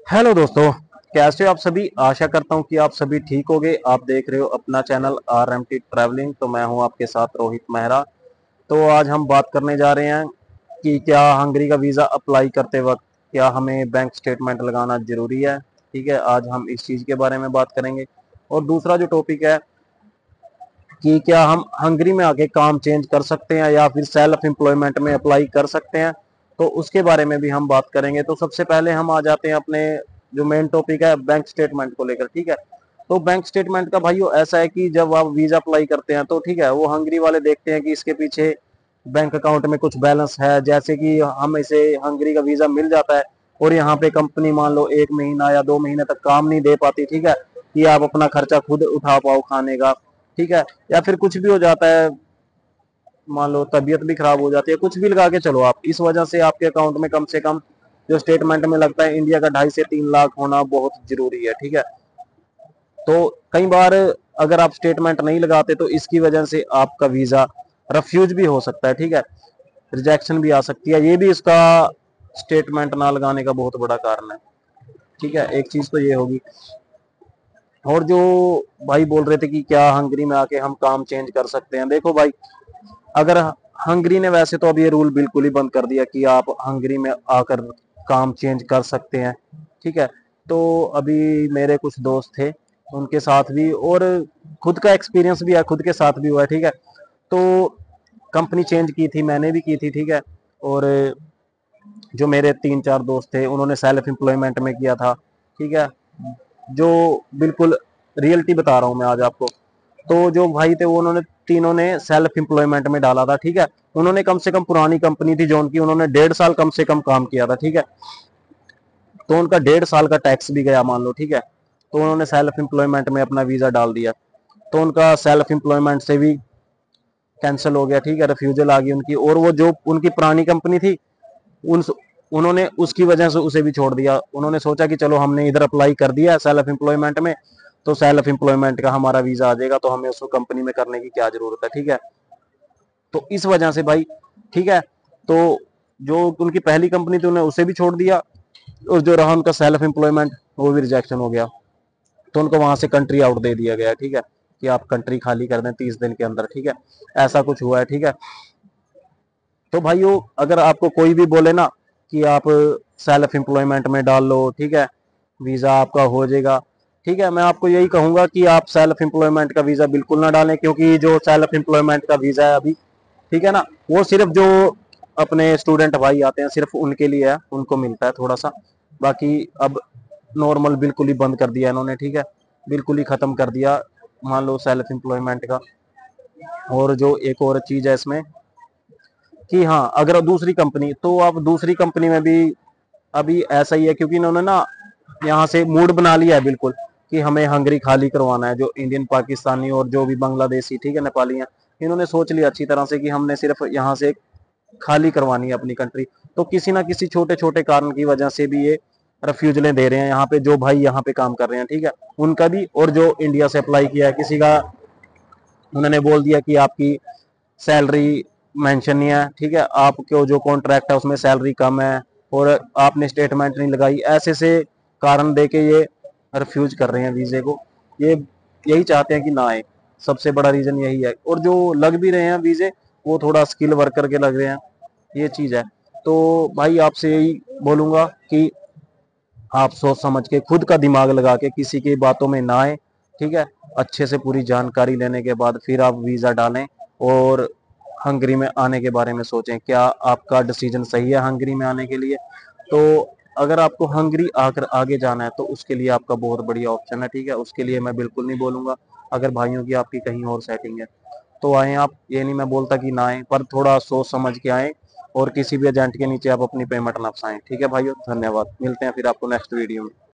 Hello दोस्तों, कैसे हो आप सभी। आशा करता हूँ कि आप सभी ठीक होगे। आप देख रहे हो अपना चैनल RMT ट्रैवलिंग। तो मैं हूँ आपके साथ रोहित मेहरा। तो आज हम बात करने जा रहे हैं कि क्या हंगरी का वीज़ा अप्लाई करते वक्त क्या हमें बैंक स्टेटमेंट लगाना ज़रूरी है। ठीक है, आज हम इस चीज़ के बारे में बात करेंगे। और दूसरा जो टॉपिक है कि क्या हम हंगरी में आके काम चेंज कर सकते हैं या फिर सेल्फ एम्प्लॉयमेंट में अप्लाई कर सकते हैं, तो उसके बारे में भी हम बात करेंगे। तो सबसे पहले हम आ जाते हैं अपने जो मेन टॉपिक है बैंक स्टेटमेंट को लेकर। ठीक है, तो बैंक स्टेटमेंट का भाइयों ऐसा है कि जब आप वीजा अप्लाई करते हैं तो ठीक है, वो हंगरी वाले देखते हैं कि इसके पीछे बैंक अकाउंट में कुछ बैलेंस है। जैसे कि हम इसे हंगरी का वीजा मिल जाता है और यहाँ पे कंपनी मान लो 1 महीना या 2 महीने तक काम नहीं दे पाती। ठीक है, कि आप अपना खर्चा खुद उठा पाओ खाने का। ठीक है, या फिर कुछ भी हो जाता है, मान लो तबीयत भी खराब हो जाती है, कुछ भी लगा के चलो आप, इस वजह से आपके अकाउंट में कम से कम जो स्टेटमेंट में लगता है इंडिया का 2.5 से 3 लाख होना बहुत जरूरी है। ठीक है, तो कई बार अगर आप स्टेटमेंट नहीं लगाते तो इसकी वजह से आपका वीजा रिफ्यूज भी हो सकता है। ठीक है, रिजेक्शन भी आ सकती है, ये भी इसका स्टेटमेंट ना लगाने का बहुत बड़ा कारण है। ठीक है, एक चीज तो ये होगी। और जो भाई बोल रहे थे कि क्या हंगरी में आके हम काम चेंज कर सकते हैं, देखो भाई, अगर हंगरी ने वैसे तो अब ये रूल बिल्कुल ही बंद कर दिया कि आप हंगरी में आकर काम चेंज कर सकते हैं। ठीक है, तो अभी मेरे कुछ दोस्त थे, उनके साथ भी, और खुद का एक्सपीरियंस भी है, खुद के साथ भी हुआ है। ठीक है, तो कंपनी चेंज की थी, मैंने भी की थी। ठीक है, और जो मेरे 3 4 दोस्त थे उन्होंने सेल्फ एम्प्लॉयमेंट में किया था। ठीक है, जो बिल्कुल रियलिटी बता रहा हूँ मैं आज आपको। तो जो भाई थे वो उन्होंने तीनों ने सेल्फ एम्प्लॉयमेंट में डाला था। ठीक है, उन्होंने कम से कम, पुरानी कंपनी थी जो उनकी, उन्होंने 1.5 साल कम से कम काम किया था। ठीक है, तो उनका 1.5 साल का टैक्स भी गया मान लो। ठीक है, तो उन्होंने सेल्फ एम्प्लॉयमेंट में अपना वीजा डाल दिया, तो उनका सेल्फ एम्प्लॉयमेंट से भी कैंसिल हो गया। ठीक है, रिफ्यूजल आ गई उनकी, और वो जो उनकी पुरानी कंपनी थी उन उन्होंने उसकी वजह से उसे भी छोड़ दिया। उन्होंने सोचा कि चलो हमने इधर अप्लाई कर दिया सेल्फ एम्प्लॉयमेंट में, तो सेल्फ एम्प्लॉयमेंट का हमारा वीजा आ जाएगा, तो हमें उसको कंपनी में करने की क्या जरूरत है। ठीक है, तो इस वजह से भाई, ठीक है, तो जो उनकी पहली कंपनी थी उन्हें उसे भी छोड़ दिया, और जो रहा उनका सेल्फ एम्प्लॉयमेंट वो भी रिजेक्शन हो गया, तो उनको वहां से कंट्री आउट दे दिया गया। ठीक है, कि आप कंट्री खाली कर दें 30 दिन के अंदर। ठीक है, ऐसा कुछ हुआ है। ठीक है, तो भाइयों, अगर आपको कोई भी बोले ना कि आप सेल्फ एम्प्लॉयमेंट में डाल लो, ठीक है, वीजा आपका हो जाएगा, ठीक है, मैं आपको यही कहूंगा कि आप सेल्फ एम्प्लॉयमेंट का वीजा बिल्कुल ना डालें, क्योंकि जो सेल्फ एम्प्लॉयमेंट का वीजा है अभी, ठीक है ना, वो सिर्फ जो अपने स्टूडेंट भाई आते हैं सिर्फ उनके लिए है, उनको मिलता है थोड़ा सा। बाकी अब नॉर्मल बिल्कुल ही बंद कर दिया इन्होंने। ठीक है, बिल्कुल ही खत्म कर दिया मान लो सेल्फ एम्प्लॉयमेंट का। और जो एक और चीज है इसमें कि हाँ, अगर दूसरी कंपनी, तो आप दूसरी कंपनी में भी अभी ऐसा ही है, क्योंकि इन्होंने ना यहाँ से मूड बना लिया है बिल्कुल कि हमें हंगरी खाली करवाना है। जो इंडियन, पाकिस्तानी और जो भी बांग्लादेशी, ठीक है, नेपाली हैं, इन्होंने सोच लिया अच्छी तरह से कि हमने सिर्फ यहाँ से खाली करवानी है अपनी कंट्री। तो किसी ना किसी छोटे छोटे कारण की वजह से भी ये रेफ्यूजलें दे रहे हैं यहाँ पे, जो भाई यहाँ पे काम कर रहे हैं। ठीक है, उनका भी, और जो इंडिया से अप्लाई किया है किसी का, उन्होंने बोल दिया कि आपकी सैलरी मेंशन नहीं है। ठीक है, आपको जो कॉन्ट्रैक्ट है उसमें सैलरी कम है और आपने स्टेटमेंट नहीं लगाई, ऐसे से कारण दे के ये रिफ्यूज कर रहे हैं वीजे को। ये यही चाहते हैं कि ना आए, सबसे बड़ा रीजन यही है। और जो लग भी रहे हैं वीजे, वो थोड़ा स्किल वर्कर के लग रहे हैं, ये चीज है। तो भाई आपसे यही बोलूंगा कि आप सोच समझ के, खुद का दिमाग लगा के, किसी की बातों में ना आए। ठीक है, अच्छे से पूरी जानकारी लेने के बाद फिर आप वीजा डालें, और हंगरी में आने के बारे में सोचें क्या आपका डिसीजन सही है हंगरी में आने के लिए। तो अगर आपको हंगरी आकर आगे जाना है तो उसके लिए आपका बहुत बढ़िया ऑप्शन है। ठीक है, उसके लिए मैं बिल्कुल नहीं बोलूंगा, अगर भाइयों की आपकी कहीं और सेटिंग है तो आए आप, ये नहीं मैं बोलता कि ना आए, पर थोड़ा सोच समझ के आए, और किसी भी एजेंट के नीचे आप अपनी पेमेंट ना फंसाएं। ठीक है भाइयों, धन्यवाद, मिलते हैं फिर आपको नेक्स्ट वीडियो में।